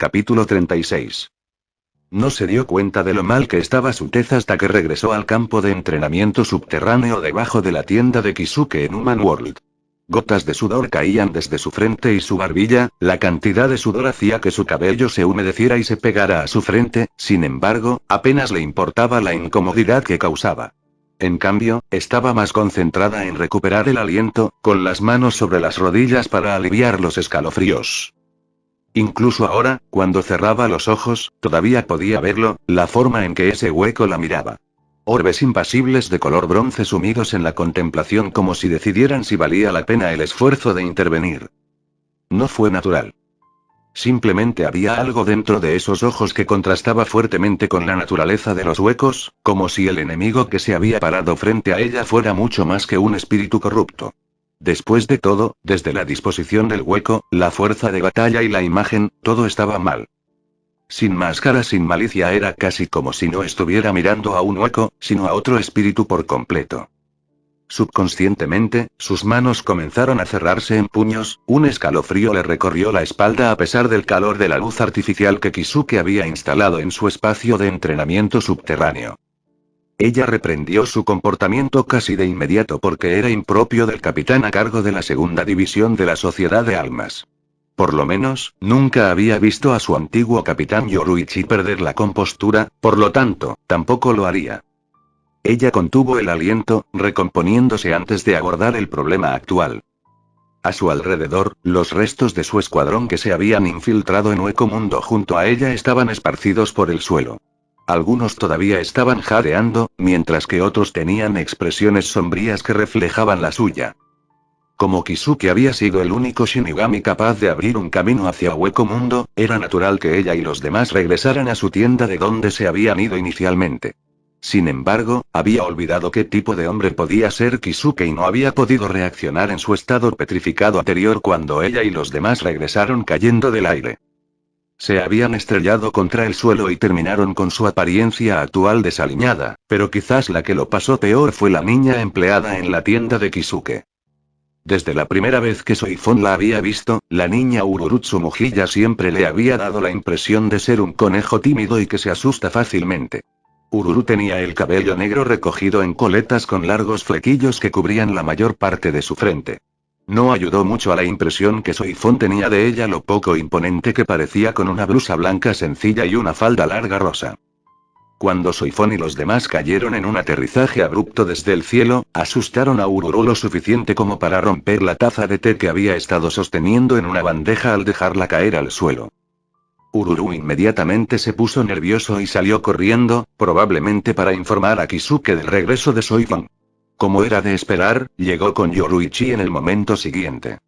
Capítulo 36. No se dio cuenta de lo mal que estaba su tez hasta que regresó al campo de entrenamiento subterráneo debajo de la tienda de Kisuke en Human World. Gotas de sudor caían desde su frente y su barbilla, la cantidad de sudor hacía que su cabello se humedeciera y se pegara a su frente, sin embargo, apenas le importaba la incomodidad que causaba. En cambio, estaba más concentrada en recuperar el aliento, con las manos sobre las rodillas para aliviar los escalofríos. Incluso ahora, cuando cerraba los ojos, todavía podía verlo, la forma en que ese hueco la miraba. Orbes impasibles de color bronce sumidos en la contemplación como si decidieran si valía la pena el esfuerzo de intervenir. No fue natural. Simplemente había algo dentro de esos ojos que contrastaba fuertemente con la naturaleza de los huecos, como si el enemigo que se había parado frente a ella fuera mucho más que un espíritu corrupto. Después de todo, desde la disposición del hueco, la fuerza de batalla y la imagen, todo estaba mal. Sin máscara, sin malicia, era casi como si no estuviera mirando a un hueco, sino a otro espíritu por completo. Subconscientemente, sus manos comenzaron a cerrarse en puños, un escalofrío le recorrió la espalda a pesar del calor de la luz artificial que Kisuke había instalado en su espacio de entrenamiento subterráneo. Ella reprendió su comportamiento casi de inmediato porque era impropio del capitán a cargo de la segunda división de la Sociedad de Almas. Por lo menos, nunca había visto a su antiguo capitán Yoruichi perder la compostura, por lo tanto, tampoco lo haría. Ella contuvo el aliento, recomponiéndose antes de abordar el problema actual. A su alrededor, los restos de su escuadrón que se habían infiltrado en Hueco Mundo junto a ella estaban esparcidos por el suelo. Algunos todavía estaban jadeando, mientras que otros tenían expresiones sombrías que reflejaban la suya. Como Kisuke había sido el único Shinigami capaz de abrir un camino hacia Hueco Mundo, era natural que ella y los demás regresaran a su tienda de donde se habían ido inicialmente. Sin embargo, había olvidado qué tipo de hombre podía ser Kisuke y no había podido reaccionar en su estado petrificado anterior cuando ella y los demás regresaron cayendo del aire. Se habían estrellado contra el suelo y terminaron con su apariencia actual desaliñada, pero quizás la que lo pasó peor fue la niña empleada en la tienda de Kisuke. Desde la primera vez que Soifon la había visto, la niña Ururu Tsumuhilla siempre le había dado la impresión de ser un conejo tímido y que se asusta fácilmente. Ururu tenía el cabello negro recogido en coletas con largos flequillos que cubrían la mayor parte de su frente. No ayudó mucho a la impresión que Soifon tenía de ella lo poco imponente que parecía con una blusa blanca sencilla y una falda larga rosa. Cuando Soifon y los demás cayeron en un aterrizaje abrupto desde el cielo, asustaron a Ururu lo suficiente como para romper la taza de té que había estado sosteniendo en una bandeja al dejarla caer al suelo. Ururu inmediatamente se puso nervioso y salió corriendo, probablemente para informar a Kisuke del regreso de Soifon. Como era de esperar, llegó con Yoruichi en el momento siguiente.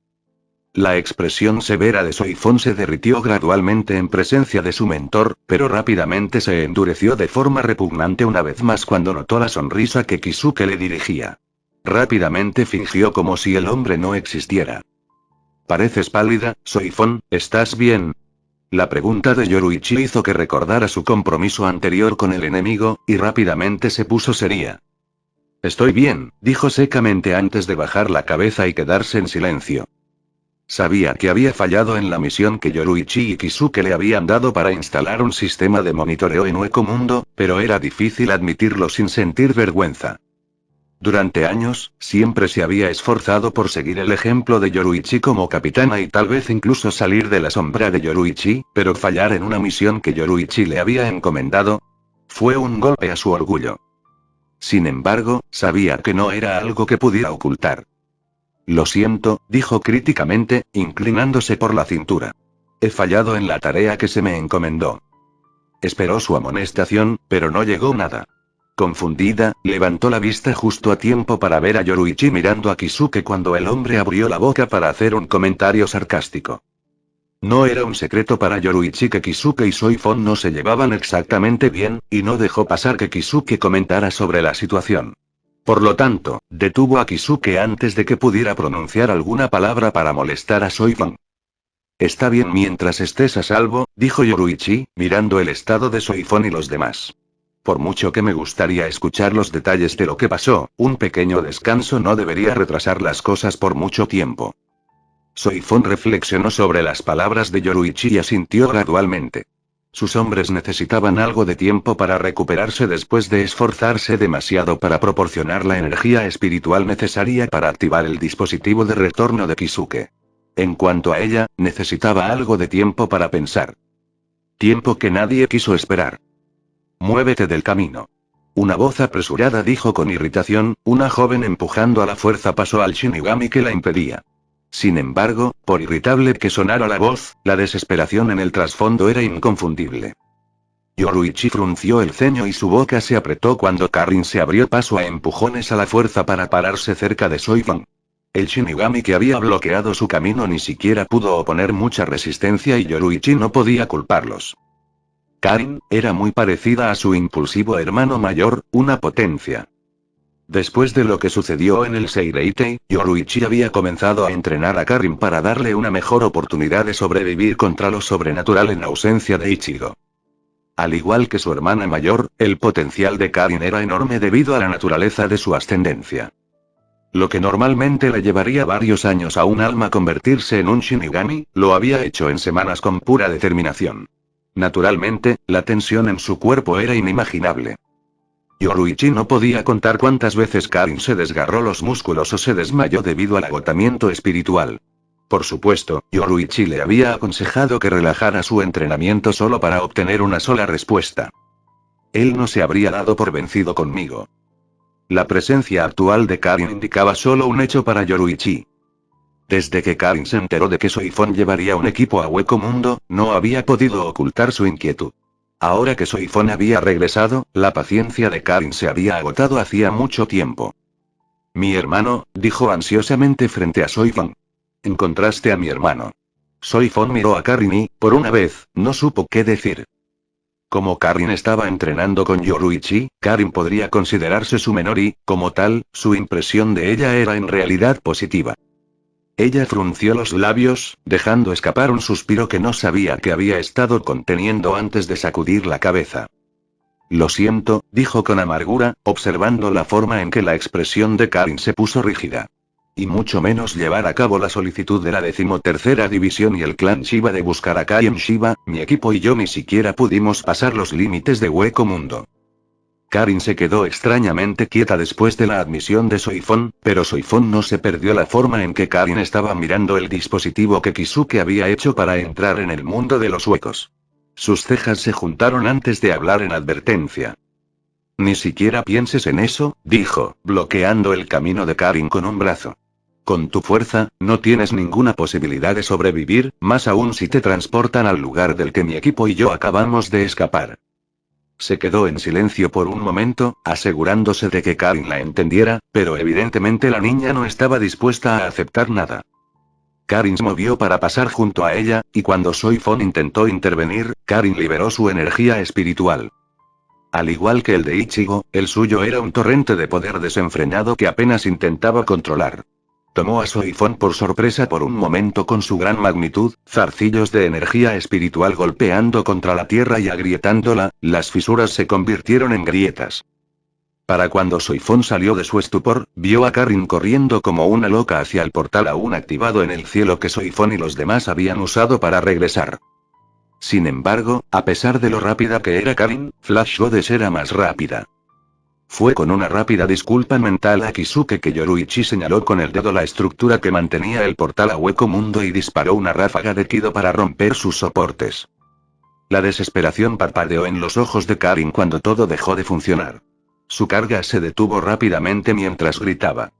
La expresión severa de Soifon se derritió gradualmente en presencia de su mentor, pero rápidamente se endureció de forma repugnante una vez más cuando notó la sonrisa que Kisuke le dirigía. Rápidamente fingió como si el hombre no existiera. «Pareces pálida, Soifon, ¿estás bien?». La pregunta de Yoruichi hizo que recordara su compromiso anterior con el enemigo, y rápidamente se puso seria. «Estoy bien», dijo secamente antes de bajar la cabeza y quedarse en silencio. Sabía que había fallado en la misión que Yoruichi y Kisuke le habían dado para instalar un sistema de monitoreo en Hueco Mundo, pero era difícil admitirlo sin sentir vergüenza. Durante años, siempre se había esforzado por seguir el ejemplo de Yoruichi como capitana y tal vez incluso salir de la sombra de Yoruichi, pero fallar en una misión que Yoruichi le había encomendado fue un golpe a su orgullo. Sin embargo, sabía que no era algo que pudiera ocultar. «Lo siento», dijo críticamente, inclinándose por la cintura. «He fallado en la tarea que se me encomendó». Esperó su amonestación, pero no llegó nada. Confundida, levantó la vista justo a tiempo para ver a Yoruichi mirando a Kisuke cuando el hombre abrió la boca para hacer un comentario sarcástico. No era un secreto para Yoruichi que Kisuke y Soifon no se llevaban exactamente bien, y no dejó pasar que Kisuke comentara sobre la situación. Por lo tanto, detuvo a Kisuke antes de que pudiera pronunciar alguna palabra para molestar a Soifon. «Está bien mientras estés a salvo», dijo Yoruichi, mirando el estado de Soifon y los demás. «Por mucho que me gustaría escuchar los detalles de lo que pasó, un pequeño descanso no debería retrasar las cosas por mucho tiempo». Soifon reflexionó sobre las palabras de Yoruichi y asintió gradualmente. Sus hombres necesitaban algo de tiempo para recuperarse después de esforzarse demasiado para proporcionar la energía espiritual necesaria para activar el dispositivo de retorno de Kisuke. En cuanto a ella, necesitaba algo de tiempo para pensar. Tiempo que nadie quiso esperar. Muévete del camino. Una voz apresurada dijo con irritación, una joven empujando a la fuerza pasó al Shinigami que la impedía. Sin embargo, por irritable que sonara la voz, la desesperación en el trasfondo era inconfundible. Yoruichi frunció el ceño y su boca se apretó cuando Karin se abrió paso a empujones a la fuerza para pararse cerca de Soifon. El Shinigami que había bloqueado su camino ni siquiera pudo oponer mucha resistencia y Yoruichi no podía culparlos. Karin era muy parecida a su impulsivo hermano mayor, una potencia. Después de lo que sucedió en el Seireitei, Yoruichi había comenzado a entrenar a Karin para darle una mejor oportunidad de sobrevivir contra lo sobrenatural en ausencia de Ichigo. Al igual que su hermana mayor, el potencial de Karin era enorme debido a la naturaleza de su ascendencia. Lo que normalmente le llevaría varios años a un alma convertirse en un Shinigami, lo había hecho en semanas con pura determinación. Naturalmente, la tensión en su cuerpo era inimaginable. Yoruichi no podía contar cuántas veces Karin se desgarró los músculos o se desmayó debido al agotamiento espiritual. Por supuesto, Yoruichi le había aconsejado que relajara su entrenamiento solo para obtener una sola respuesta. Él no se habría dado por vencido conmigo. La presencia actual de Karin indicaba solo un hecho para Yoruichi. Desde que Karin se enteró de que Soifon llevaría un equipo a Hueco Mundo, no había podido ocultar su inquietud. Ahora que Soifon había regresado, la paciencia de Karin se había agotado hacía mucho tiempo. Mi hermano, dijo ansiosamente frente a Soifon. Encontraste a mi hermano. Soifon miró a Karin y, por una vez, no supo qué decir. Como Karin estaba entrenando con Yoruichi, Karin podría considerarse su menor y, como tal, su impresión de ella era en realidad positiva. Ella frunció los labios, dejando escapar un suspiro que no sabía que había estado conteniendo antes de sacudir la cabeza. Lo siento, dijo con amargura, observando la forma en que la expresión de Karin se puso rígida. Y mucho menos llevar a cabo la solicitud de la 13ª división y el clan Shiba de buscar a Kai en Shiba, mi equipo y yo ni siquiera pudimos pasar los límites de Hueco Mundo. Karin se quedó extrañamente quieta después de la admisión de Soifon, pero Soifon no se perdió la forma en que Karin estaba mirando el dispositivo que Kisuke había hecho para entrar en el mundo de los huecos. Sus cejas se juntaron antes de hablar en advertencia. Ni siquiera pienses en eso, dijo, bloqueando el camino de Karin con un brazo. Con tu fuerza, no tienes ninguna posibilidad de sobrevivir, más aún si te transportan al lugar del que mi equipo y yo acabamos de escapar. Se quedó en silencio por un momento, asegurándose de que Karin la entendiera, pero evidentemente la niña no estaba dispuesta a aceptar nada. Karin se movió para pasar junto a ella, y cuando Soifon intentó intervenir, Karin liberó su energía espiritual. Al igual que el de Ichigo, el suyo era un torrente de poder desenfrenado que apenas intentaba controlar. Tomó a Soifon por sorpresa por un momento con su gran magnitud, zarcillos de energía espiritual golpeando contra la tierra y agrietándola, las fisuras se convirtieron en grietas. Para cuando Soifon salió de su estupor, vio a Karin corriendo como una loca hacia el portal aún activado en el cielo que Soifon y los demás habían usado para regresar. Sin embargo, a pesar de lo rápida que era Karin, Flash Goddess era más rápida. Fue con una rápida disculpa mental a Kisuke que Yoruichi señaló con el dedo la estructura que mantenía el portal a Hueco Mundo y disparó una ráfaga de kido para romper sus soportes. La desesperación parpadeó en los ojos de Karin cuando todo dejó de funcionar. Su carga se detuvo rápidamente mientras gritaba.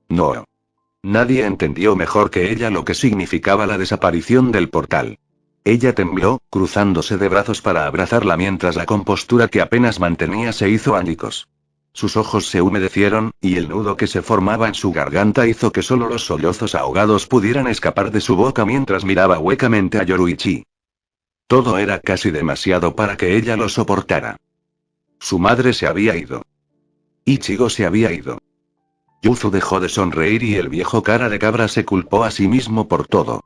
No. Nadie entendió mejor que ella lo que significaba la desaparición del portal. Ella tembló, cruzándose de brazos para abrazarla mientras la compostura que apenas mantenía se hizo añicos. Sus ojos se humedecieron, y el nudo que se formaba en su garganta hizo que solo los sollozos ahogados pudieran escapar de su boca mientras miraba huecamente a Yoruichi. Todo era casi demasiado para que ella lo soportara. Su madre se había ido. Ichigo se había ido. Yuzu dejó de sonreír y el viejo cara de cabra se culpó a sí mismo por todo.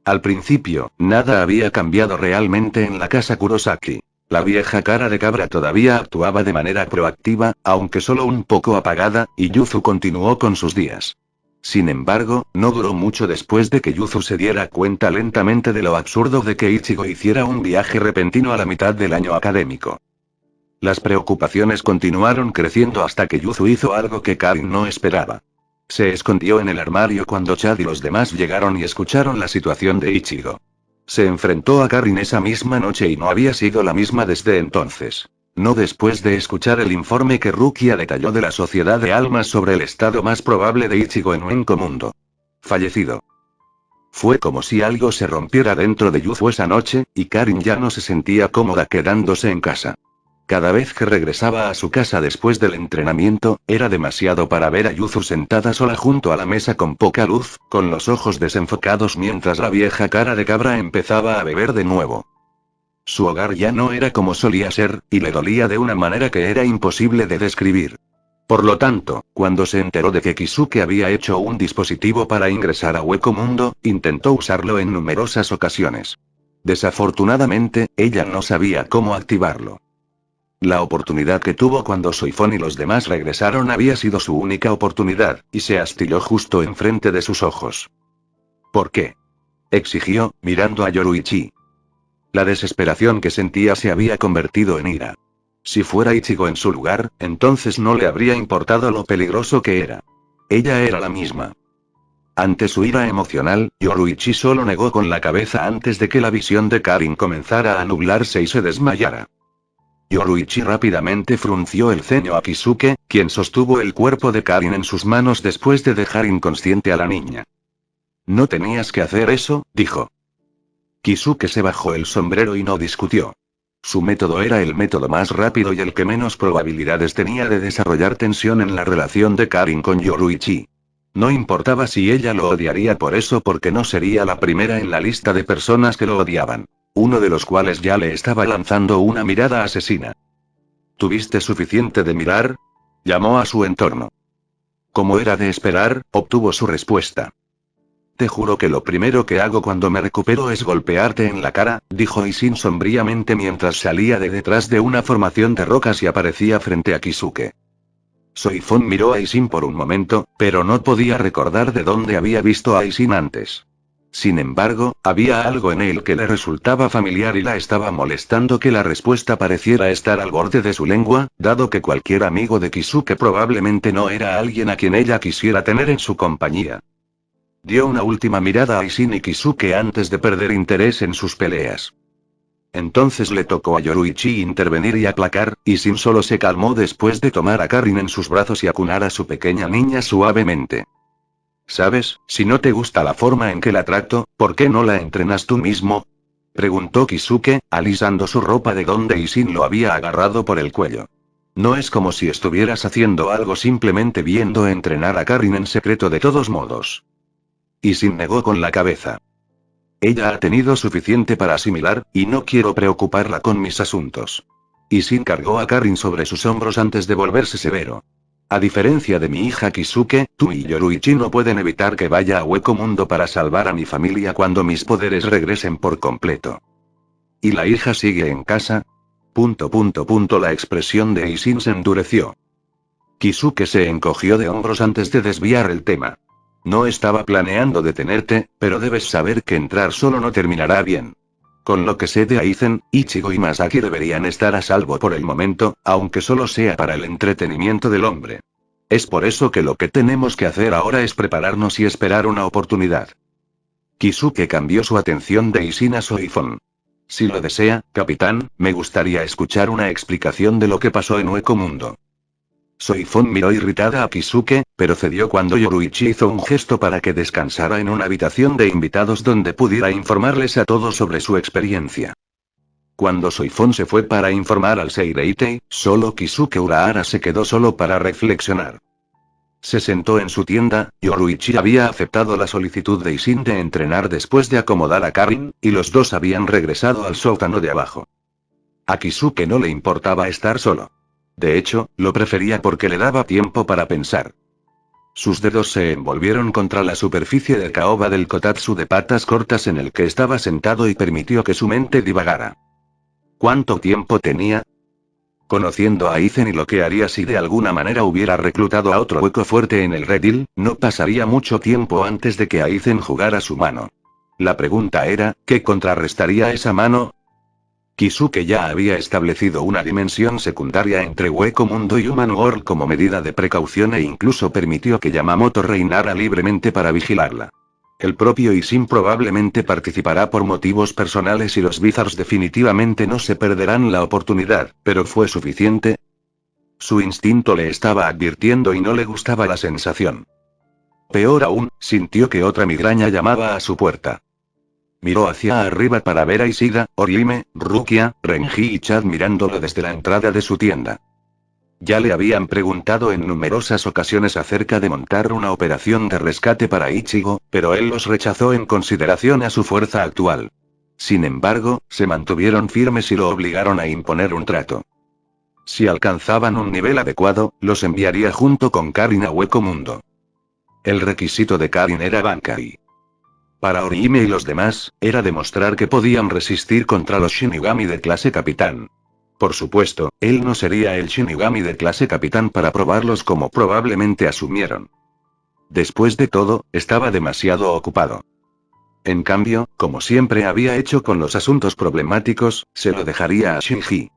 Al principio, nada había cambiado realmente en la casa Kurosaki. La vieja cara de cabra todavía actuaba de manera proactiva, aunque solo un poco apagada, y Yuzu continuó con sus días. Sin embargo, no duró mucho después de que Yuzu se diera cuenta lentamente de lo absurdo de que Ichigo hiciera un viaje repentino a la mitad del año académico. Las preocupaciones continuaron creciendo hasta que Yuzu hizo algo que Karin no esperaba. Se escondió en el armario cuando Chad y los demás llegaron y escucharon la situación de Ichigo. Se enfrentó a Karin esa misma noche y no había sido la misma desde entonces. No después de escuchar el informe que Rukia detalló de la Sociedad de Almas sobre el estado más probable de Ichigo en Mundo. Fallecido. Fue como si algo se rompiera dentro de Yuzu esa noche, y Karin ya no se sentía cómoda quedándose en casa. Cada vez que regresaba a su casa después del entrenamiento, era demasiado para ver a Yuzu sentada sola junto a la mesa con poca luz, con los ojos desenfocados mientras la vieja cara de cabra empezaba a beber de nuevo. Su hogar ya no era como solía ser, y le dolía de una manera que era imposible de describir. Por lo tanto, cuando se enteró de que Kisuke había hecho un dispositivo para ingresar a Hueco Mundo, intentó usarlo en numerosas ocasiones. Desafortunadamente, ella no sabía cómo activarlo. La oportunidad que tuvo cuando Soifón y los demás regresaron había sido su única oportunidad, y se astilló justo enfrente de sus ojos. ¿Por qué?, exigió, mirando a Yoruichi. La desesperación que sentía se había convertido en ira. Si fuera Ichigo en su lugar, entonces no le habría importado lo peligroso que era. Ella era la misma. Ante su ira emocional, Yoruichi solo negó con la cabeza antes de que la visión de Karin comenzara a nublarse y se desmayara. Yoruichi rápidamente frunció el ceño a Kisuke, quien sostuvo el cuerpo de Karin en sus manos después de dejar inconsciente a la niña. No tenías que hacer eso, dijo. Kisuke se bajó el sombrero y no discutió. Su método era el método más rápido y el que menos probabilidades tenía de desarrollar tensión en la relación de Karin con Yoruichi. No importaba si ella lo odiaría por eso porque no sería la primera en la lista de personas que lo odiaban. Uno de los cuales ya le estaba lanzando una mirada asesina. ¿Tuviste suficiente de mirar?, llamó a su entorno. Como era de esperar, obtuvo su respuesta. Te juro que lo primero que hago cuando me recupero es golpearte en la cara, dijo Isin sombríamente mientras salía de detrás de una formación de rocas y aparecía frente a Kisuke. Soifón miró a Isin por un momento, pero no podía recordar de dónde había visto a Isin antes. Sin embargo, había algo en él que le resultaba familiar y la estaba molestando que la respuesta pareciera estar al borde de su lengua, dado que cualquier amigo de Kisuke probablemente no era alguien a quien ella quisiera tener en su compañía. Dio una última mirada a Isin y Kisuke antes de perder interés en sus peleas. Entonces le tocó a Yoruichi intervenir y aplacar, Isin solo se calmó después de tomar a Karin en sus brazos y acunar a su pequeña niña suavemente. ¿Sabes, si no te gusta la forma en que la trato, por qué no la entrenas tú mismo?, preguntó Kisuke, alisando su ropa de donde Isin lo había agarrado por el cuello. No es como si estuvieras haciendo algo simplemente viendo entrenar a Karin en secreto de todos modos. Isin negó con la cabeza. Ella ha tenido suficiente para asimilar, y no quiero preocuparla con mis asuntos. Isin cargó a Karin sobre sus hombros antes de volverse severo. A diferencia de mi hija Kisuke, tú y Yoruichi no pueden evitar que vaya a Hueco Mundo para salvar a mi familia cuando mis poderes regresen por completo. ¿Y la hija sigue en casa? La expresión de Isin se endureció. Kisuke se encogió de hombros antes de desviar el tema. No estaba planeando detenerte, pero debes saber que entrar solo no terminará bien. Con lo que sé de Aizen, Ichigo y Masaki deberían estar a salvo por el momento, aunque solo sea para el entretenimiento del hombre. Es por eso que lo que tenemos que hacer ahora es prepararnos y esperar una oportunidad. Kisuke cambió su atención de Isin a Soifón. Si lo desea, capitán, me gustaría escuchar una explicación de lo que pasó en Hueco Mundo. Soifón miró irritada a Kisuke, pero cedió cuando Yoruichi hizo un gesto para que descansara en una habitación de invitados donde pudiera informarles a todos sobre su experiencia. Cuando Soifón se fue para informar al Seireitei, solo Kisuke Urahara se quedó solo para reflexionar. Se sentó en su tienda, Yoruichi había aceptado la solicitud de Isin de entrenar después de acomodar a Karin, y los dos habían regresado al sótano de abajo. A Kisuke no le importaba estar solo. De hecho, lo prefería porque le daba tiempo para pensar. Sus dedos se envolvieron contra la superficie del caoba del kotatsu de patas cortas en el que estaba sentado y permitió que su mente divagara. ¿Cuánto tiempo tenía? Conociendo a Aizen y lo que haría si de alguna manera hubiera reclutado a otro hueco fuerte en el redil, no pasaría mucho tiempo antes de que Aizen jugara su mano. La pregunta era, ¿qué contrarrestaría esa mano? Kisuke ya había establecido una dimensión secundaria entre Hueco Mundo y Human World como medida de precaución e incluso permitió que Yamamoto reinara libremente para vigilarla. El propio Isin probablemente participará por motivos personales y los Wizards definitivamente no se perderán la oportunidad, pero ¿fue suficiente? Su instinto le estaba advirtiendo y no le gustaba la sensación. Peor aún, sintió que otra migraña llamaba a su puerta. Miró hacia arriba para ver a Ishida, Orihime, Rukia, Renji y Chad mirándolo desde la entrada de su tienda. Ya le habían preguntado en numerosas ocasiones acerca de montar una operación de rescate para Ichigo, pero él los rechazó en consideración a su fuerza actual. Sin embargo, se mantuvieron firmes y lo obligaron a imponer un trato. Si alcanzaban un nivel adecuado, los enviaría junto con Karin a Hueco Mundo. El requisito de Karin era Bankai. Para Orihime y los demás, era demostrar que podían resistir contra los Shinigami de clase capitán. Por supuesto, él no sería el Shinigami de clase capitán para probarlos como probablemente asumieron. Después de todo, estaba demasiado ocupado. En cambio, como siempre había hecho con los asuntos problemáticos, se lo dejaría a Shinji.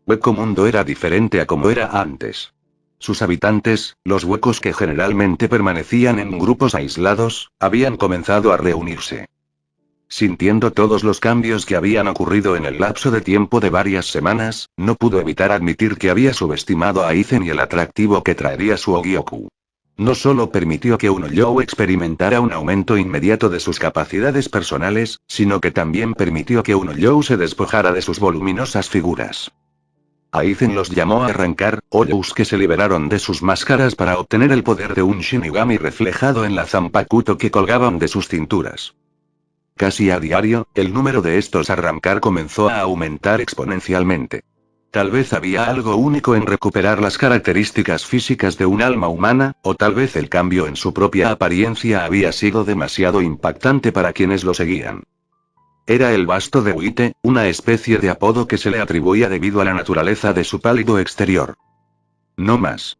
Hueco Mundo era diferente a como era antes. Sus habitantes, los huecos que generalmente permanecían en grupos aislados, habían comenzado a reunirse. Sintiendo todos los cambios que habían ocurrido en el lapso de tiempo de varias semanas, no pudo evitar admitir que había subestimado a Aizen y el atractivo que traería su Ogyoku. No solo permitió que Unoyou experimentara un aumento inmediato de sus capacidades personales, sino que también permitió que Unoyou se despojara de sus voluminosas figuras. Aizen los llamó a arrancar, Oyous que se liberaron de sus máscaras para obtener el poder de un Shinigami reflejado en la Zanpakuto que colgaban de sus cinturas. Casi a diario, el número de estos arrancar comenzó a aumentar exponencialmente. Tal vez había algo único en recuperar las características físicas de un alma humana, o tal vez el cambio en su propia apariencia había sido demasiado impactante para quienes lo seguían. Era el Basto de Uite, una especie de apodo que se le atribuía debido a la naturaleza de su pálido exterior. No más.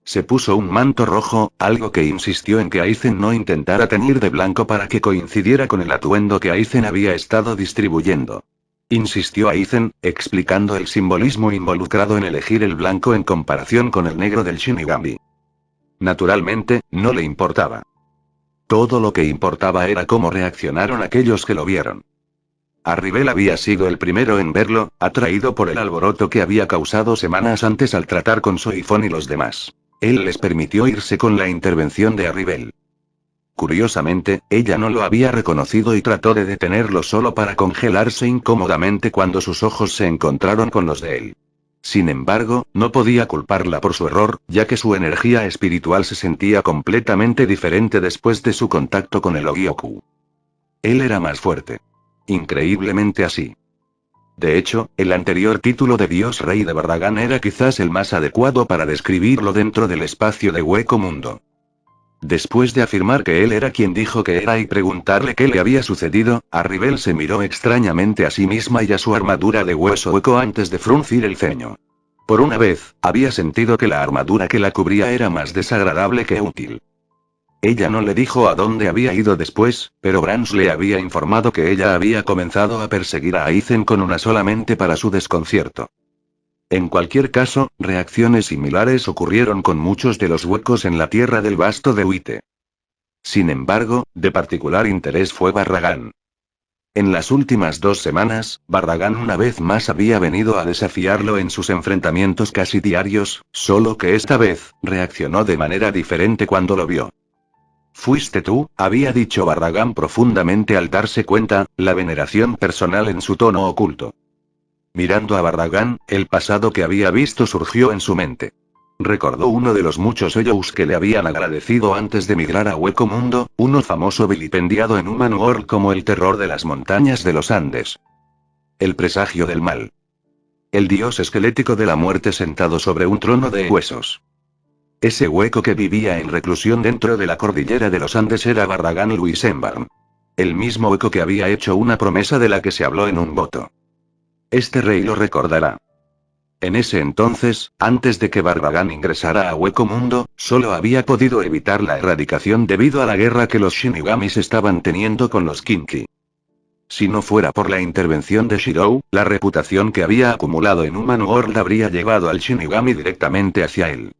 Se puso un manto rojo, algo que insistió en que Aizen no intentara teñir de blanco para que coincidiera con el atuendo que Aizen había estado distribuyendo. Insistió Aizen, explicando el simbolismo involucrado en elegir el blanco en comparación con el negro del Shinigami. Naturalmente, no le importaba. Todo lo que importaba era cómo reaccionaron aquellos que lo vieron. Arribel había sido el primero en verlo, atraído por el alboroto que había causado semanas antes al tratar con Soifón y los demás. Él les permitió irse con la intervención de Arribel. Curiosamente, ella no lo había reconocido y trató de detenerlo solo para congelarse incómodamente cuando sus ojos se encontraron con los de él. Sin embargo, no podía culparla por su error, ya que su energía espiritual se sentía completamente diferente después de su contacto con el Ogyoku. Él era más fuerte. Increíblemente así. De hecho, el anterior título de Dios Rey de Barragán era quizás el más adecuado para describirlo dentro del espacio de Hueco Mundo. Después de afirmar que él era quien dijo que era y preguntarle qué le había sucedido, Arribel se miró extrañamente a sí misma y a su armadura de hueso hueco antes de fruncir el ceño. Por una vez, había sentido que la armadura que la cubría era más desagradable que útil. Ella no le dijo a dónde había ido después, pero Brans le había informado que ella había comenzado a perseguir a Aizen con una sola mente para su desconcierto. En cualquier caso, reacciones similares ocurrieron con muchos de los huecos en la tierra del Basto de Uite. Sin embargo, de particular interés fue Barragán. En las últimas 2 semanas, Barragán una vez más había venido a desafiarlo en sus enfrentamientos casi diarios, solo que esta vez, reaccionó de manera diferente cuando lo vio. «Fuiste tú», había dicho Barragán profundamente al darse cuenta, la veneración personal en su tono oculto. Mirando a Barragán, el pasado que había visto surgió en su mente. Recordó uno de los muchos Oyous que le habían agradecido antes de migrar a Hueco Mundo, uno famoso vilipendiado en Human World como el terror de las montañas de los Andes. El presagio del mal. El dios esquelético de la muerte sentado sobre un trono de huesos. Ese hueco que vivía en reclusión dentro de la cordillera de los Andes era Barragán Luisenbarn. El mismo hueco que había hecho una promesa de la que se habló en un voto. Este rey lo recordará. En ese entonces, antes de que Barbagan ingresara a Hueco Mundo, solo había podido evitar la erradicación debido a la guerra que los Shinigamis estaban teniendo con los Kinki. Si no fuera por la intervención de Shirou, la reputación que había acumulado en Human World habría llevado al Shinigami directamente hacia él.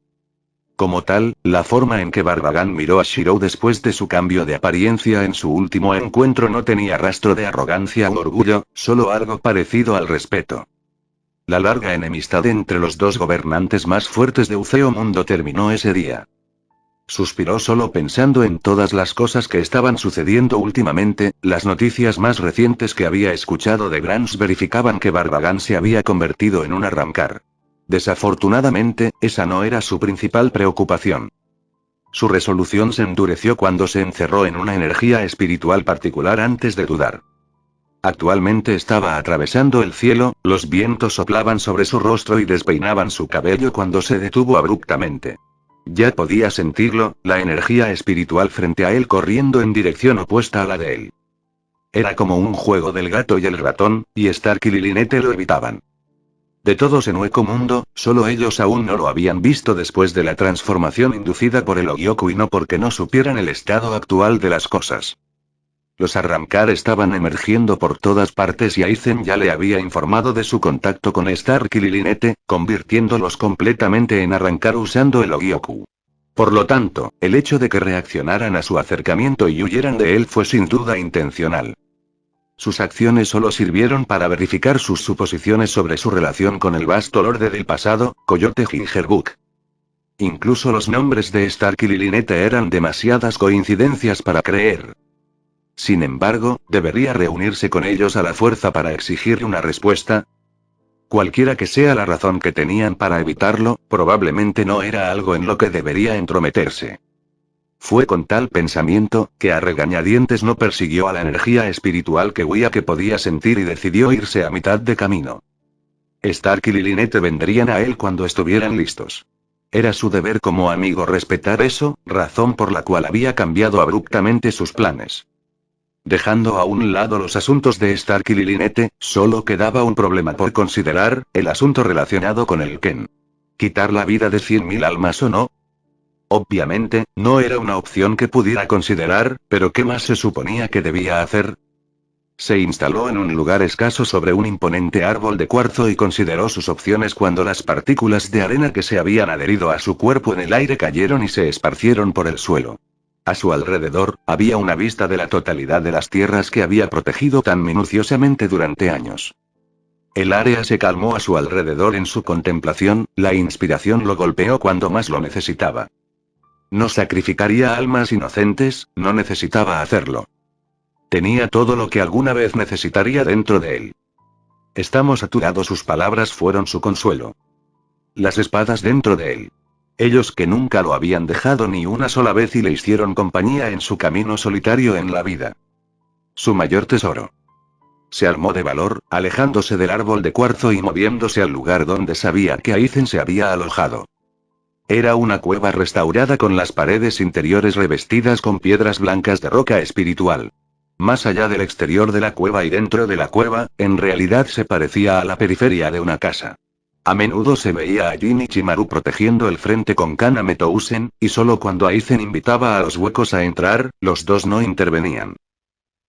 Como tal, la forma en que Barbagan miró a Shirou después de su cambio de apariencia en su último encuentro no tenía rastro de arrogancia u orgullo, solo algo parecido al respeto. La larga enemistad entre los dos gobernantes más fuertes de Uceo Mundo terminó ese día. Suspiró solo pensando en todas las cosas que estaban sucediendo últimamente. Las noticias más recientes que había escuchado de Grants verificaban que Barbagan se había convertido en un arrancar. Desafortunadamente, esa no era su principal preocupación. Su resolución se endureció cuando se encerró en una energía espiritual particular antes de dudar. Actualmente estaba atravesando el cielo, los vientos soplaban sobre su rostro y despeinaban su cabello cuando se detuvo abruptamente. Ya podía sentirlo, la energía espiritual frente a él corriendo en dirección opuesta a la de él. Era como un juego del gato y el ratón, y Stark y Lilinette lo evitaban. De todos en Hueco Mundo, solo ellos aún no lo habían visto después de la transformación inducida por el Ogyoku y no porque no supieran el estado actual de las cosas. Los Arrancar estaban emergiendo por todas partes y Aizen ya le había informado de su contacto con Stark y Lilinette, convirtiéndolos completamente en Arrancar usando el Ogyoku. Por lo tanto, el hecho de que reaccionaran a su acercamiento y huyeran de él fue sin duda intencional. Sus acciones solo sirvieron para verificar sus suposiciones sobre su relación con el vasto lorde del pasado, Coyote Gingerbread. Incluso los nombres de Stark y Lilinette eran demasiadas coincidencias para creer. Sin embargo, ¿debería reunirse con ellos a la fuerza para exigir una respuesta? Cualquiera que sea la razón que tenían para evitarlo, probablemente no era algo en lo que debería entrometerse. Fue con tal pensamiento, que a regañadientes no persiguió a la energía espiritual que huía que podía sentir y decidió irse a mitad de camino. Stark y Lilinette vendrían a él cuando estuvieran listos. Era su deber como amigo respetar eso, razón por la cual había cambiado abruptamente sus planes. Dejando a un lado los asuntos de Stark y Lilinette, solo quedaba un problema por considerar, el asunto relacionado con el Ken. ¿Quitar la vida de 100.000 almas o no? Obviamente, no era una opción que pudiera considerar, pero ¿qué más se suponía que debía hacer? Se instaló en un lugar escaso sobre un imponente árbol de cuarzo y consideró sus opciones cuando las partículas de arena que se habían adherido a su cuerpo en el aire cayeron y se esparcieron por el suelo. A su alrededor, había una vista de la totalidad de las tierras que había protegido tan minuciosamente durante años. El área se calmó a su alrededor en su contemplación, la inspiración lo golpeó cuando más lo necesitaba. No sacrificaría almas inocentes, no necesitaba hacerlo. Tenía todo lo que alguna vez necesitaría dentro de él. Estamos saturados, sus palabras fueron su consuelo. Las espadas dentro de él. Ellos que nunca lo habían dejado ni una sola vez y le hicieron compañía en su camino solitario en la vida. Su mayor tesoro. Se armó de valor, alejándose del árbol de cuarzo y moviéndose al lugar donde sabía que Aizen se había alojado. Era una cueva restaurada con las paredes interiores revestidas con piedras blancas de roca espiritual. Más allá del exterior de la cueva y dentro de la cueva, en realidad se parecía a la periferia de una casa. A menudo se veía a Jin Ichimaru protegiendo el frente con Kaname Tousen, y solo cuando Aizen invitaba a los huecos a entrar, los dos no intervenían.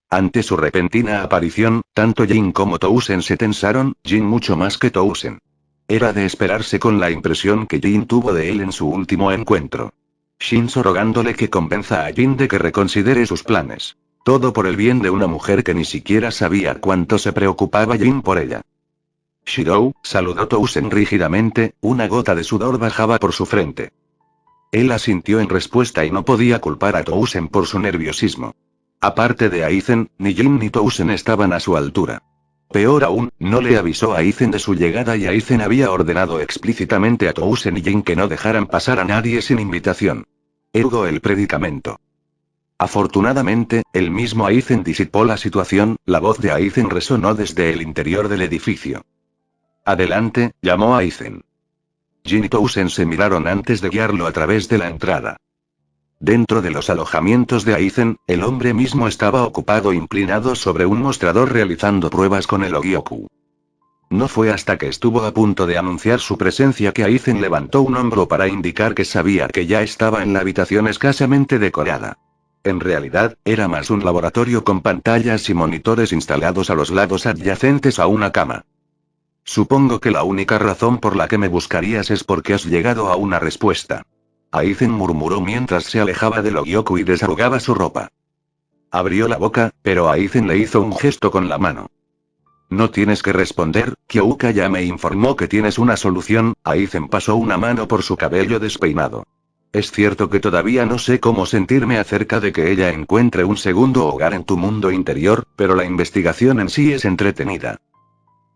Ante su repentina aparición, tanto Jin como Tousen se tensaron, Jin mucho más que Tousen. Era de esperarse con la impresión que Jin tuvo de él en su último encuentro. Shinzo rogándole que convenza a Jin de que reconsidere sus planes. Todo por el bien de una mujer que ni siquiera sabía cuánto se preocupaba Jin por ella. Shirou, saludó Tousen rígidamente, una gota de sudor bajaba por su frente. Él asintió en respuesta y no podía culpar a Tousen por su nerviosismo. Aparte de Aizen, ni Jin ni Tousen estaban a su altura. Peor aún, no le avisó a Aizen de su llegada y Aizen había ordenado explícitamente a Tousen y Jin que no dejaran pasar a nadie sin invitación. Ergo el predicamento. Afortunadamente, el mismo Aizen disipó la situación, la voz de Aizen resonó desde el interior del edificio. Adelante, llamó a Aizen. Jin y Tousen se miraron antes de guiarlo a través de la entrada. Dentro de los alojamientos de Aizen, el hombre mismo estaba ocupado inclinado sobre un mostrador realizando pruebas con el Ogyoku. No fue hasta que estuvo a punto de anunciar su presencia que Aizen levantó un hombro para indicar que sabía que ya estaba en la habitación escasamente decorada. En realidad, era más un laboratorio con pantallas y monitores instalados a los lados adyacentes a una cama. Supongo que la única razón por la que me buscarías es porque has llegado a una respuesta. Aizen murmuró mientras se alejaba de Logyoku y desarrugaba su ropa. Abrió la boca, pero Aizen le hizo un gesto con la mano. No tienes que responder, Kyouka ya me informó que tienes una solución. Aizen pasó una mano por su cabello despeinado. Es cierto que todavía no sé cómo sentirme acerca de que ella encuentre un segundo hogar en tu mundo interior, pero la investigación en sí es entretenida.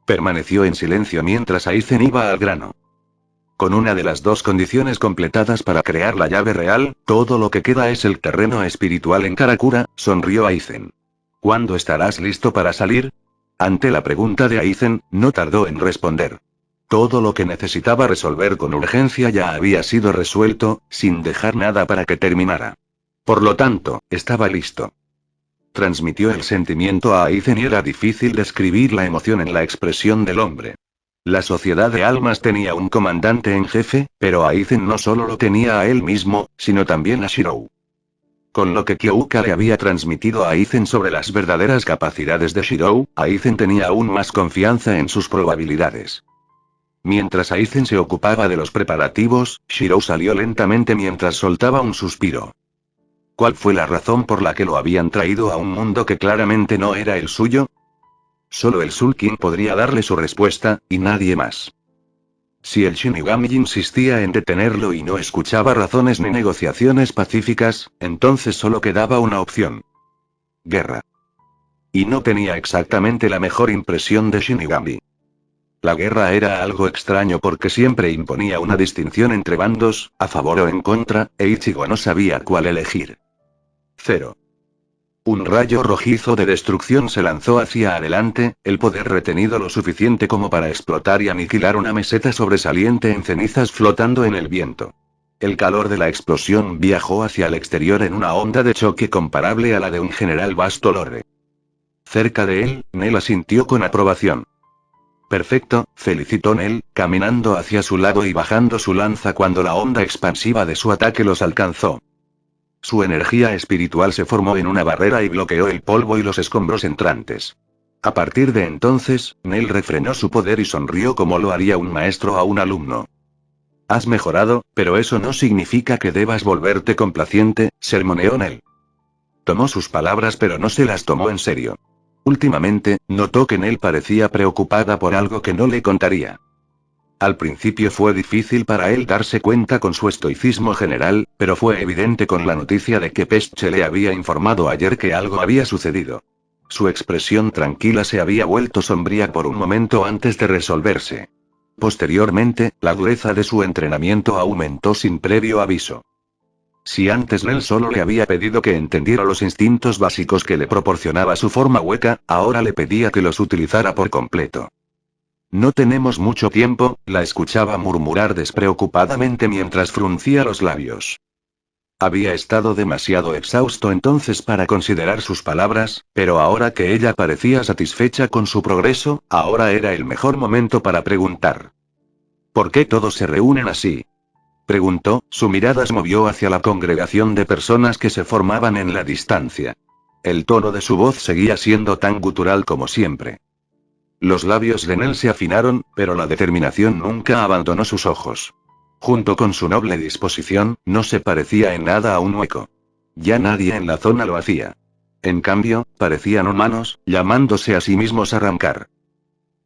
Permaneció en silencio mientras Aizen iba al grano. Con una de las dos condiciones completadas para crear la llave real, todo lo que queda es el terreno espiritual en Karakura, sonrió Aizen. ¿Cuándo estarás listo para salir? Ante la pregunta de Aizen, no tardó en responder. Todo lo que necesitaba resolver con urgencia ya había sido resuelto, sin dejar nada para que terminara. Por lo tanto, estaba listo. Transmitió el sentimiento a Aizen y era difícil describir la emoción en la expresión del hombre. La sociedad de almas tenía un comandante en jefe, pero Aizen no solo lo tenía a él mismo, sino también a Shirou. Con lo que Kyouka le había transmitido a Aizen sobre las verdaderas capacidades de Shirou, Aizen tenía aún más confianza en sus probabilidades. Mientras Aizen se ocupaba de los preparativos, Shirou salió lentamente mientras soltaba un suspiro. ¿Cuál fue la razón por la que lo habían traído a un mundo que claramente no era el suyo? Solo el Sulkin podría darle su respuesta, y nadie más. Si el Shinigami insistía en detenerlo y no escuchaba razones ni negociaciones pacíficas, entonces solo quedaba una opción. Guerra. Y no tenía exactamente la mejor impresión de Shinigami. La guerra era algo extraño porque siempre imponía una distinción entre bandos, a favor o en contra, e Ichigo no sabía cuál elegir. 0. Un rayo rojizo de destrucción se lanzó hacia adelante, el poder retenido lo suficiente como para explotar y aniquilar una meseta sobresaliente en cenizas flotando en el viento. El calor de la explosión viajó hacia el exterior en una onda de choque comparable a la de un general Bastolore. Cerca de él, Nel asintió con aprobación. Perfecto, felicitó Nel, caminando hacia su lado y bajando su lanza cuando la onda expansiva de su ataque los alcanzó. Su energía espiritual se formó en una barrera y bloqueó el polvo y los escombros entrantes. A partir de entonces, Nel refrenó su poder y sonrió como lo haría un maestro a un alumno. Has mejorado, pero eso no significa que debas volverte complaciente, sermoneó Nel. Tomó sus palabras pero no se las tomó en serio. Últimamente, notó que Nel parecía preocupada por algo que no le contaría. Al principio fue difícil para él darse cuenta con su estoicismo general, pero fue evidente con la noticia de que Pesche le había informado ayer que algo había sucedido. Su expresión tranquila se había vuelto sombría por un momento antes de resolverse. Posteriormente, la dureza de su entrenamiento aumentó sin previo aviso. Si antes Nel solo le había pedido que entendiera los instintos básicos que le proporcionaba su forma hueca, ahora le pedía que los utilizara por completo. No tenemos mucho tiempo, la escuchaba murmurar despreocupadamente mientras fruncía los labios. Había estado demasiado exhausto entonces para considerar sus palabras, pero ahora que ella parecía satisfecha con su progreso, ahora era el mejor momento para preguntar. ¿Por qué todos se reúnen así? Preguntó, su mirada se movió hacia la congregación de personas que se formaban en la distancia. El tono de su voz seguía siendo tan gutural como siempre. Los labios de Nel se afinaron, pero la determinación nunca abandonó sus ojos. Junto con su noble disposición, no se parecía en nada a un hueco. Ya nadie en la zona lo hacía. En cambio, parecían humanos, llamándose a sí mismos arrancar.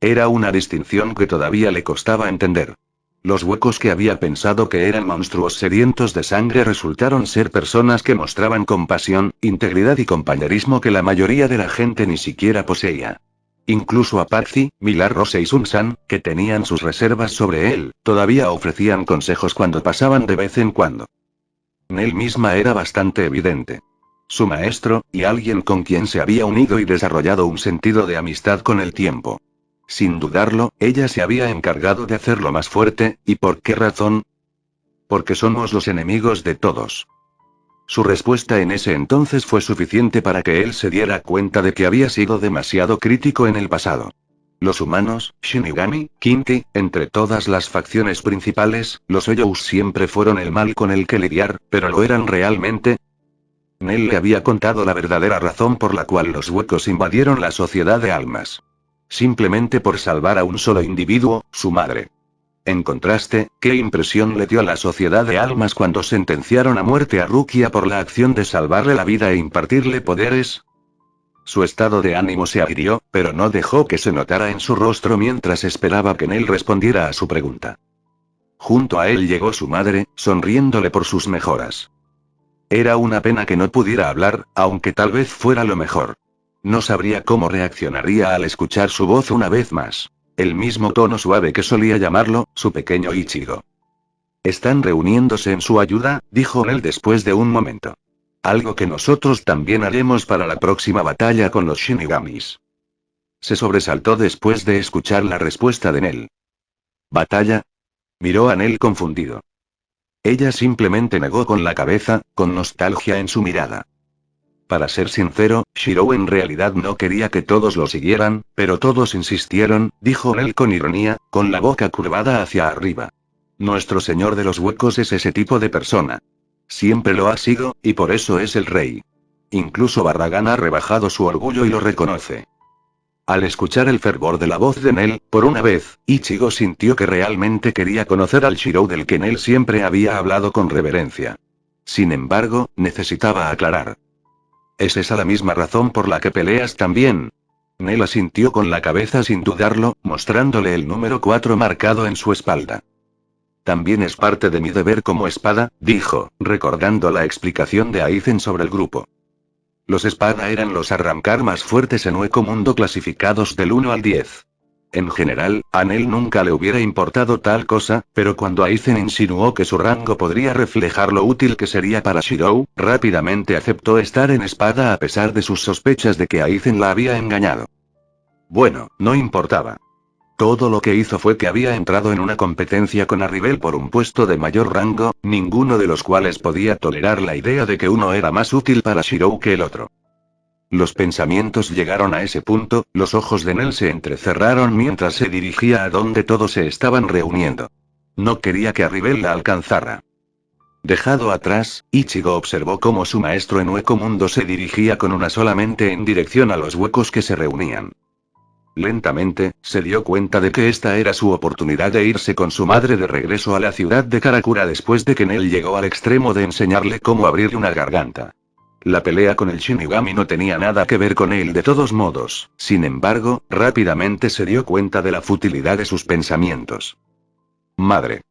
Era una distinción que todavía le costaba entender. Los huecos que había pensado que eran monstruos sedientos de sangre resultaron ser personas que mostraban compasión, integridad y compañerismo que la mayoría de la gente ni siquiera poseía. Incluso a Patsy, Milagros y Sun-san, que tenían sus reservas sobre él, todavía ofrecían consejos cuando pasaban de vez en cuando. Nel misma era bastante evidente. Su maestro, y alguien con quien se había unido y desarrollado un sentido de amistad con el tiempo. Sin dudarlo, ella se había encargado de hacerlo más fuerte, ¿y por qué razón? Porque somos los enemigos de todos. Su respuesta en ese entonces fue suficiente para que él se diera cuenta de que había sido demasiado crítico en el pasado. Los humanos, Shinigami, Kinti, entre todas las facciones principales, los Eiyous siempre fueron el mal con el que lidiar, pero ¿lo eran realmente? Nell le había contado la verdadera razón por la cual los huecos invadieron la sociedad de almas. Simplemente por salvar a un solo individuo, su madre. En contraste, ¿qué impresión le dio a la sociedad de almas cuando sentenciaron a muerte a Rukia por la acción de salvarle la vida e impartirle poderes? Su estado de ánimo se agrió, pero no dejó que se notara en su rostro mientras esperaba que Nell respondiera a su pregunta. Junto a él llegó su madre, sonriéndole por sus mejoras. Era una pena que no pudiera hablar, aunque tal vez fuera lo mejor. No sabría cómo reaccionaría al escuchar su voz una vez más. El mismo tono suave que solía llamarlo, su pequeño Ichigo. Están reuniéndose en su ayuda, dijo Nell después de un momento. Algo que nosotros también haremos para la próxima batalla con los Shinigamis. Se sobresaltó después de escuchar la respuesta de Nell. ¿Batalla? Miró a Nell confundido. Ella simplemente negó con la cabeza, con nostalgia en su mirada. Para ser sincero, Shirou en realidad no quería que todos lo siguieran, pero todos insistieron, dijo Nell con ironía, con la boca curvada hacia arriba. Nuestro señor de los huecos es ese tipo de persona. Siempre lo ha sido, y por eso es el rey. Incluso Barragán ha rebajado su orgullo y lo reconoce. Al escuchar el fervor de la voz de Nell, por una vez, Ichigo sintió que realmente quería conocer al Shirou del que Nell siempre había hablado con reverencia. Sin embargo, necesitaba aclarar. ¿Es esa la misma razón por la que peleas también? Nell asintió con la cabeza sin dudarlo, mostrándole el número 4 marcado en su espalda. También es parte de mi deber como espada, dijo, recordando la explicación de Aizen sobre el grupo. Los espada eran los arrancar más fuertes en Hueco Mundo clasificados del 1 al 10. En general, a Nell nunca le hubiera importado tal cosa, pero cuando Aizen insinuó que su rango podría reflejar lo útil que sería para Shirou, rápidamente aceptó estar en espada a pesar de sus sospechas de que Aizen la había engañado. Bueno, no importaba. Todo lo que hizo fue que había entrado en una competencia con Arribel por un puesto de mayor rango, ninguno de los cuales podía tolerar la idea de que uno era más útil para Shirou que el otro. Los pensamientos llegaron a ese punto, los ojos de Nell se entrecerraron mientras se dirigía a donde todos se estaban reuniendo. No quería que Arribel la alcanzara. Dejado atrás, Ichigo observó cómo su maestro en Hueco Mundo se dirigía con una sola mente en dirección a los huecos que se reunían. Lentamente, se dio cuenta de que esta era su oportunidad de irse con su madre de regreso a la ciudad de Karakura después de que Nell llegó al extremo de enseñarle cómo abrir una garganta. La pelea con el Shinigami no tenía nada que ver con él de todos modos, sin embargo, rápidamente se dio cuenta de la futilidad de sus pensamientos. Madre.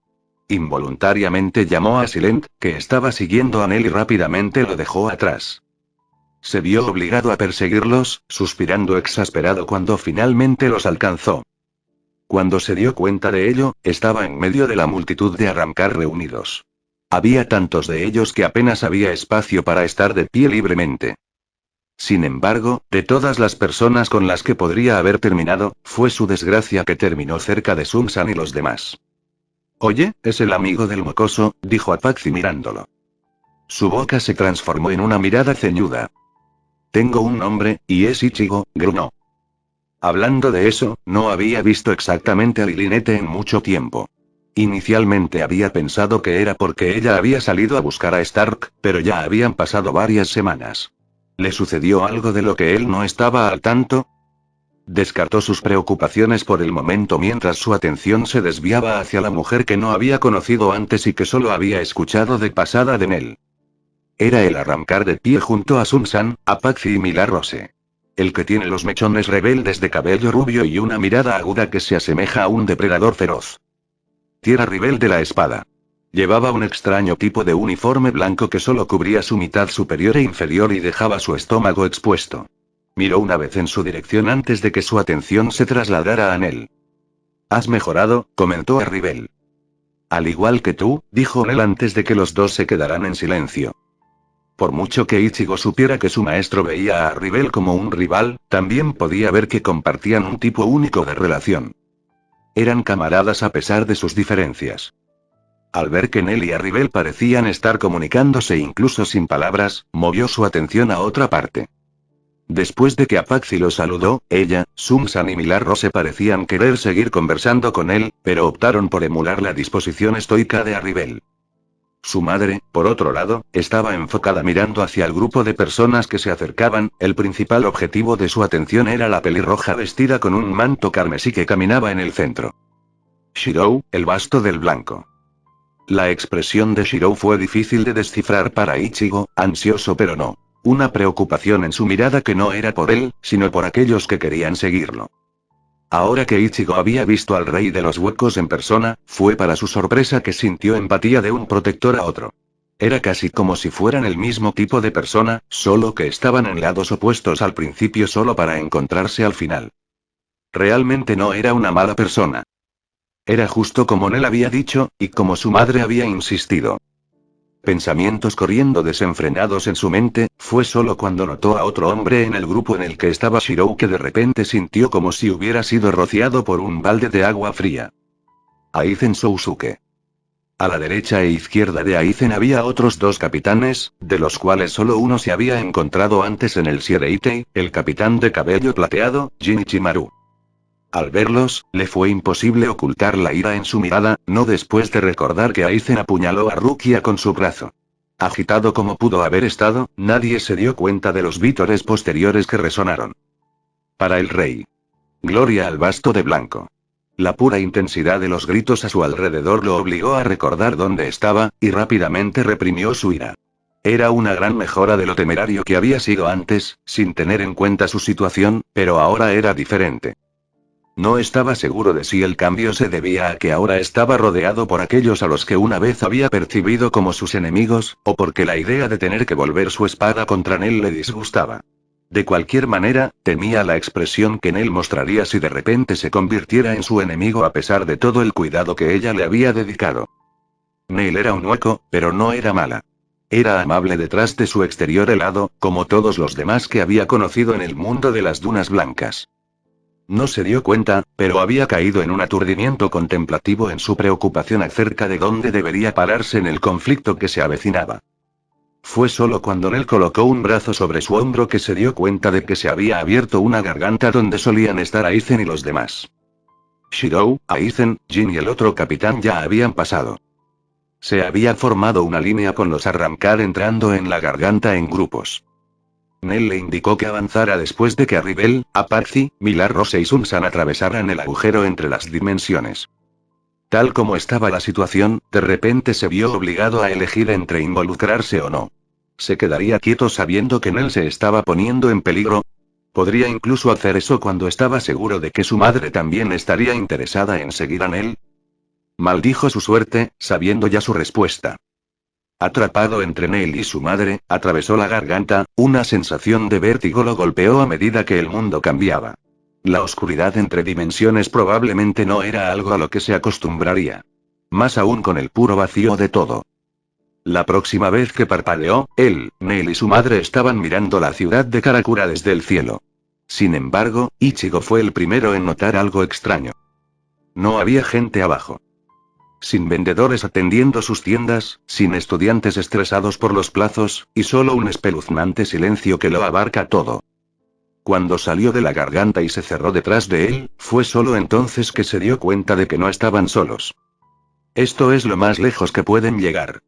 Involuntariamente llamó a Silent, que estaba siguiendo a Nell y rápidamente lo dejó atrás. Se vio obligado a perseguirlos, suspirando exasperado cuando finalmente los alcanzó. Cuando se dio cuenta de ello, estaba en medio de la multitud de arrancar reunidos. Había tantos de ellos que apenas había espacio para estar de pie libremente. Sin embargo, de todas las personas con las que podría haber terminado, fue su desgracia que terminó cerca de Sun-san y los demás. Oye, es el amigo del mocoso, dijo Apache mirándolo. Su boca se transformó en una mirada ceñuda. Tengo un nombre, y es Ichigo, gruñó. Hablando de eso, no había visto exactamente a Lilinete en mucho tiempo. Inicialmente había pensado que era porque ella había salido a buscar a Stark, pero ya habían pasado varias semanas. ¿Le sucedió algo de lo que él no estaba al tanto? Descartó sus preocupaciones por el momento mientras su atención se desviaba hacia la mujer que no había conocido antes y que solo había escuchado de pasada de Nell. Era el arrancar de pie junto a Sun-san, Apache y Milarose. El que tiene los mechones rebeldes de cabello rubio y una mirada aguda que se asemeja a un depredador feroz. Tierra Rivel de la espada. Llevaba un extraño tipo de uniforme blanco que solo cubría su mitad superior e inferior y dejaba su estómago expuesto. Miró una vez en su dirección antes de que su atención se trasladara a Nell. «Has mejorado», comentó Arribel. «Al igual que tú», dijo Nell antes de que los dos se quedaran en silencio. Por mucho que Ichigo supiera que su maestro veía a Arribel como un rival, también podía ver que compartían un tipo único de relación. Eran camaradas a pesar de sus diferencias. Al ver que Nell y Arribel parecían estar comunicándose incluso sin palabras, movió su atención a otra parte. Después de que Apache lo saludó, ella, Sun-san y Milagro parecían querer seguir conversando con él, pero optaron por emular la disposición estoica de Arribel. Su madre, por otro lado, estaba enfocada mirando hacia el grupo de personas que se acercaban. El principal objetivo de su atención era la pelirroja vestida con un manto carmesí que caminaba en el centro. Shirou, el basto del blanco. La expresión de Shirou fue difícil de descifrar para Ichigo, ansioso pero no. Una preocupación en su mirada que no era por él, sino por aquellos que querían seguirlo. Ahora que Ichigo había visto al rey de los huecos en persona, fue para su sorpresa que sintió empatía de un protector a otro. Era casi como si fueran el mismo tipo de persona, solo que estaban en lados opuestos al principio solo para encontrarse al final. Realmente no era una mala persona. Era justo como Nel había dicho, y como su madre había insistido. Pensamientos corriendo desenfrenados en su mente, fue solo cuando notó a otro hombre en el grupo en el que estaba Shirou que de repente sintió como si hubiera sido rociado por un balde de agua fría. Aizen Sousuke. A la derecha e izquierda de Aizen había otros dos capitanes, de los cuales solo uno se había encontrado antes en el Siereitei, el capitán de cabello plateado, Jinichimaru. Al verlos, le fue imposible ocultar la ira en su mirada, no después de recordar que Aizen apuñaló a Rukia con su brazo. Agitado como pudo haber estado, nadie se dio cuenta de los vítores posteriores que resonaron. Para el rey. Gloria al basto de blanco. La pura intensidad de los gritos a su alrededor lo obligó a recordar dónde estaba, y rápidamente reprimió su ira. Era una gran mejora de lo temerario que había sido antes, sin tener en cuenta su situación, pero ahora era diferente. No estaba seguro de si el cambio se debía a que ahora estaba rodeado por aquellos a los que una vez había percibido como sus enemigos, o porque la idea de tener que volver su espada contra Nel le disgustaba. De cualquier manera, temía la expresión que Nel mostraría si de repente se convirtiera en su enemigo a pesar de todo el cuidado que ella le había dedicado. Nel era un hueco, pero no era mala. Era amable detrás de su exterior helado, como todos los demás que había conocido en el mundo de las dunas blancas. No se dio cuenta, pero había caído en un aturdimiento contemplativo en su preocupación acerca de dónde debería pararse en el conflicto que se avecinaba. Fue solo cuando Nel colocó un brazo sobre su hombro que se dio cuenta de que se había abierto una garganta donde solían estar Aizen y los demás. Shirou, Aizen, Jin y el otro capitán ya habían pasado. Se había formado una línea con los arrancar entrando en la garganta en grupos. Nel le indicó que avanzara después de que Arribel, Apache, Milagro y Sun-san atravesaran el agujero entre las dimensiones. Tal como estaba la situación, de repente se vio obligado a elegir entre involucrarse o no. ¿Se quedaría quieto sabiendo que Nel se estaba poniendo en peligro? ¿Podría incluso hacer eso cuando estaba seguro de que su madre también estaría interesada en seguir a Nel? Maldijo su suerte, sabiendo ya su respuesta. Atrapado entre Nel y su madre, atravesó la garganta, una sensación de vértigo lo golpeó a medida que el mundo cambiaba. La oscuridad entre dimensiones probablemente no era algo a lo que se acostumbraría. Más aún con el puro vacío de todo. La próxima vez que parpadeó, él, Nel y su madre estaban mirando la ciudad de Karakura desde el cielo. Sin embargo, Ichigo fue el primero en notar algo extraño. No había gente abajo. Sin vendedores atendiendo sus tiendas, sin estudiantes estresados por los plazos, y solo un espeluznante silencio que lo abarca todo. Cuando salió de la garganta y se cerró detrás de él, fue solo entonces que se dio cuenta de que no estaban solos. Esto es lo más lejos que pueden llegar.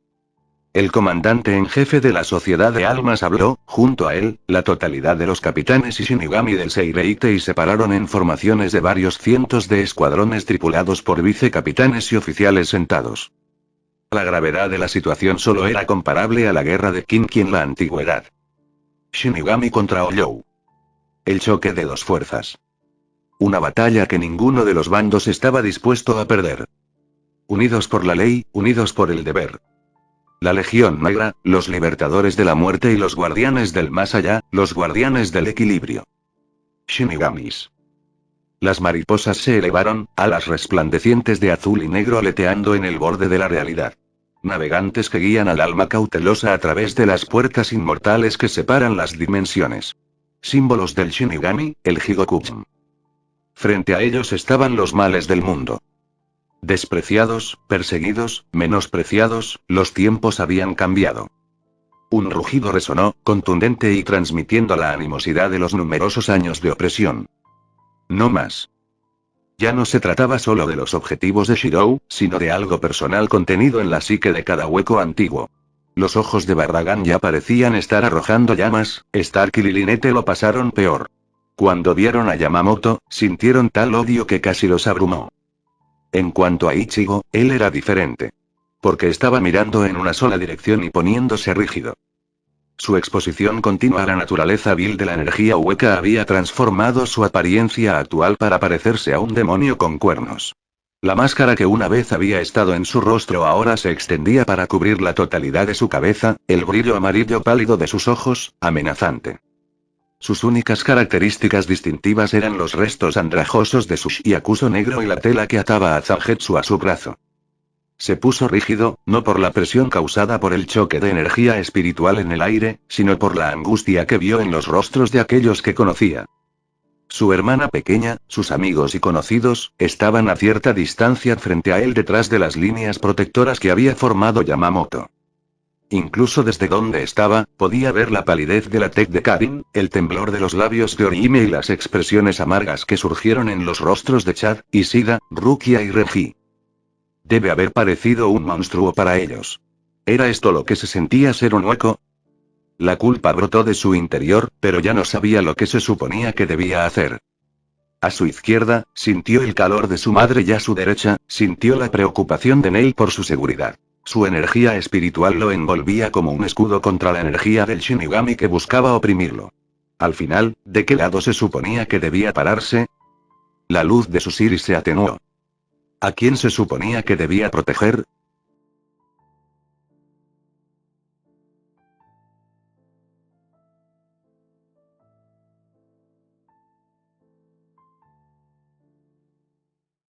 El comandante en jefe de la Sociedad de Almas habló, junto a él, la totalidad de los capitanes y Shinigami del Seireitei separaron en formaciones de varios cientos de escuadrones tripulados por vicecapitanes y oficiales sentados. La gravedad de la situación solo era comparable a la guerra de Kinki en la antigüedad. Shinigami contra Oyou. El choque de dos fuerzas. Una batalla que ninguno de los bandos estaba dispuesto a perder. Unidos por la ley, unidos por el deber. La Legión Negra, los Libertadores de la Muerte y los Guardianes del Más Allá, los Guardianes del Equilibrio. Shinigamis. Las mariposas se elevaron, alas resplandecientes de azul y negro aleteando en el borde de la realidad. Navegantes que guían al alma cautelosa a través de las puertas inmortales que separan las dimensiones. Símbolos del Shinigami, el Higokujin. Frente a ellos estaban los males del mundo. Despreciados, perseguidos, menospreciados, los tiempos habían cambiado. Un rugido resonó, contundente y transmitiendo la animosidad de los numerosos años de opresión. No más. Ya no se trataba solo de los objetivos de Shirou, sino de algo personal contenido en la psique de cada hueco antiguo. Los ojos de Barragán ya parecían estar arrojando llamas, Stark y Lilinete lo pasaron peor. Cuando vieron a Yamamoto, sintieron tal odio que casi los abrumó. En cuanto a Ichigo, él era diferente. Porque estaba mirando en una sola dirección y poniéndose rígido. Su exposición continua a la naturaleza vil de la energía hueca había transformado su apariencia actual para parecerse a un demonio con cuernos. La máscara que una vez había estado en su rostro ahora se extendía para cubrir la totalidad de su cabeza, el brillo amarillo pálido de sus ojos, amenazante. Sus únicas características distintivas eran los restos andrajosos de su shiakuso negro y la tela que ataba a Zangetsu a su brazo. Se puso rígido, no por la presión causada por el choque de energía espiritual en el aire, sino por la angustia que vio en los rostros de aquellos que conocía. Su hermana pequeña, sus amigos y conocidos, estaban a cierta distancia frente a él detrás de las líneas protectoras que había formado Yamamoto. Incluso desde donde estaba, podía ver la palidez de la tez de Karin, el temblor de los labios de Orihime y las expresiones amargas que surgieron en los rostros de Chad, Ishida, Rukia y Renji. Debe haber parecido un monstruo para ellos. ¿Era esto lo que se sentía ser un hueco? La culpa brotó de su interior, pero ya no sabía lo que se suponía que debía hacer. A su izquierda, sintió el calor de su madre y a su derecha, sintió la preocupación de Neil por su seguridad. Su energía espiritual lo envolvía como un escudo contra la energía del Shinigami que buscaba oprimirlo. Al final, ¿de qué lado se suponía que debía pararse? La luz de sus iris se atenuó. ¿A quién se suponía que debía proteger?